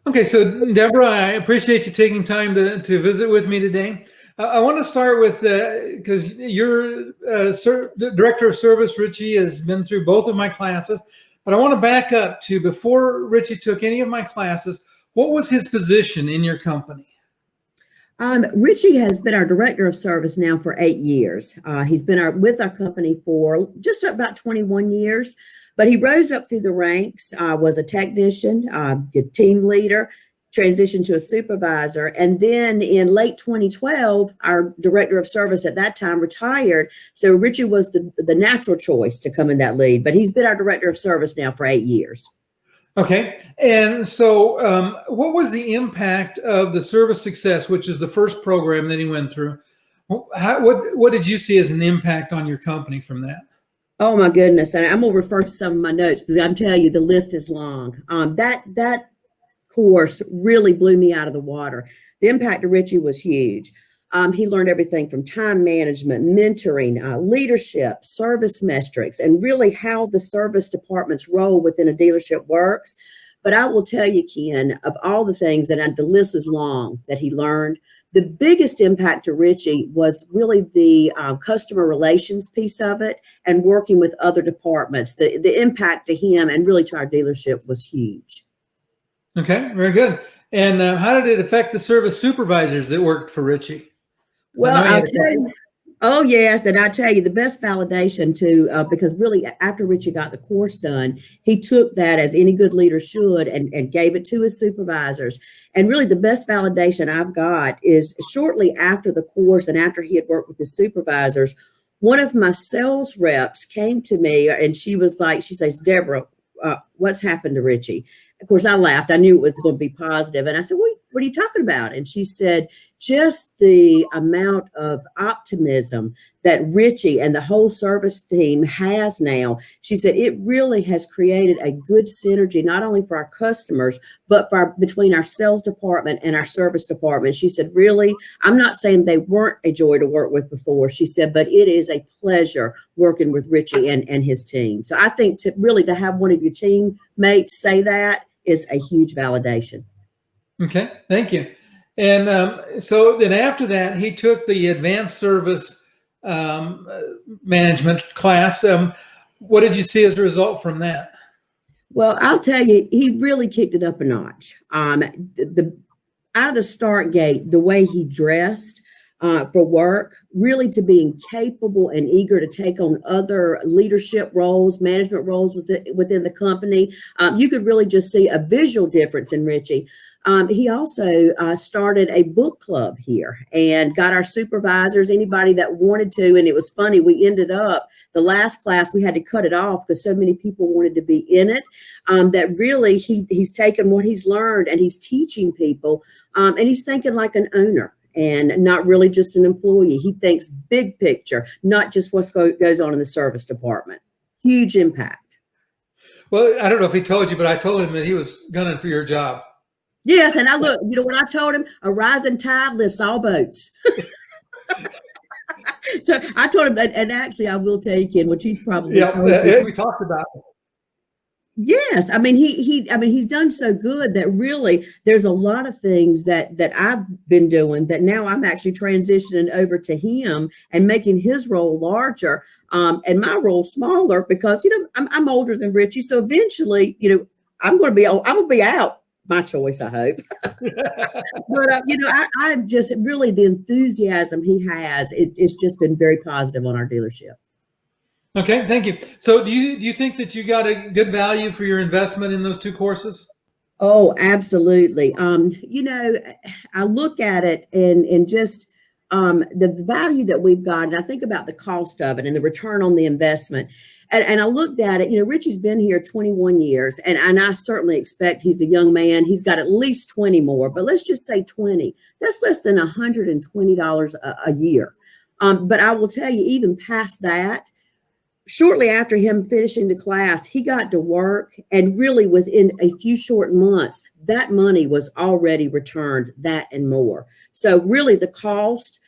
Okay, so Deborah, I appreciate you taking time to visit with me today. I want to start with, because your director of service, Richie, has been through both of my classes, but I want to back up to before Richie took any of my classes, what was his position in your company? Richie has been our director of service now for 8 years. He's been with our company for just about 21 years, but he rose up through the ranks, was a technician, a team leader, transitioned to a supervisor. And then in late 2012, our director of service at that time retired. So Richie was the natural choice to come in that lead, but he's been our director of service now for 8 years. Okay. And so what was the impact of the Service Success, which is the first program that he went through? What did you see as an impact on your company from that? Oh my goodness. And I'm going to refer to some of my notes because I'm telling you, the list is long. That course really blew me out of the water. The impact of Richie was huge. He learned everything from time management, mentoring, leadership, service metrics, and really how the service department's role within a dealership works. But I will tell you, Ken, of all the things that the list is long that he learned, the biggest impact to Richie was really the customer relations piece of it and working with other departments. The impact to him and really to our dealership was huge. Okay, very good. And how did it affect the service supervisors that worked for Richie? Well, I'll tell you. Oh, yes. And I tell you, the best validation because really after Richie got the course done, he took that as any good leader should and gave it to his supervisors. And really the best validation I've got is shortly after the course and after he had worked with his supervisors, one of my sales reps came to me and she says, Deborah, what's happened to Richie? Of course, I laughed. I knew it was going to be positive. And I said, what are you talking about? And she said, just the amount of optimism that Richie and the whole service team has now. She said, it really has created a good synergy, not only for our customers, but between our sales department and our service department. She said, really, I'm not saying they weren't a joy to work with before. She said, but it is a pleasure working with Richie and his team. So I think to have one of your teammates say that is a huge validation. Okay, thank you. And so then after that, he took the advanced service management class. What did you see as a result from that? Well, I'll tell you, he really kicked it up a notch. Out of the start gate, the way he dressed for work, really to being capable and eager to take on other leadership roles, management roles within the company. You could really just see a visual difference in Richie. He also started a book club here and got our supervisors, anybody that wanted to. And it was funny, we ended up, the last class, we had to cut it off because so many people wanted to be in it, that really he's taken what he's learned and he's teaching people and he's thinking like an owner. And not really just an employee. He thinks big picture, not just what goes on in the service department. Huge impact. Well, I don't know if he told you, but I told him that he was gunning for your job. Yes, and you know what I told him? A rising tide lifts all boats. So I told him, and actually I will take in, which he's probably we talked about it. Yes, I mean he's done so good that really there's a lot of things that I've been doing that now I'm actually transitioning over to him and making his role larger and my role smaller because I'm older than Richie, so eventually I'm going to be out. My choice, I hope. But I'm just really the enthusiasm he has. It's just been very positive on our dealership. Okay, thank you. So do you think that you got a good value for your investment in those two courses? Oh, absolutely. I look at it and just the value that we've got, and I think about the cost of it and the return on the investment. And I looked at it, Richie's been here 21 years, and I certainly expect he's a young man. He's got at least 20 more, but let's just say 20. That's less than $120 a year. But I will tell you, even past that, shortly after him finishing the class, he got to work, and really within a few short months, that money was already returned, that and more. So really the cost,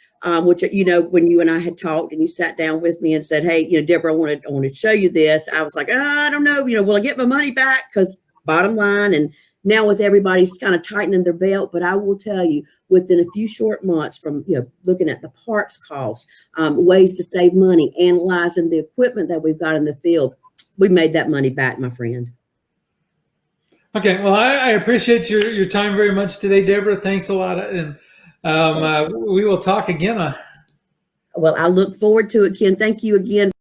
which, when you and I had talked and you sat down with me and said, hey, Deborah, I want to show you this. I was like, I don't know, will I get my money back? Because bottom line, and now with everybody's kind of tightening their belt. But I will tell you, within a few short months from, looking at the parts costs, ways to save money, analyzing the equipment that we've got in the field, we made that money back, my friend. Okay, well, I appreciate your time very much today, Deborah. Thanks a lot, and we will talk again. Well, I look forward to it, Ken. Thank you again.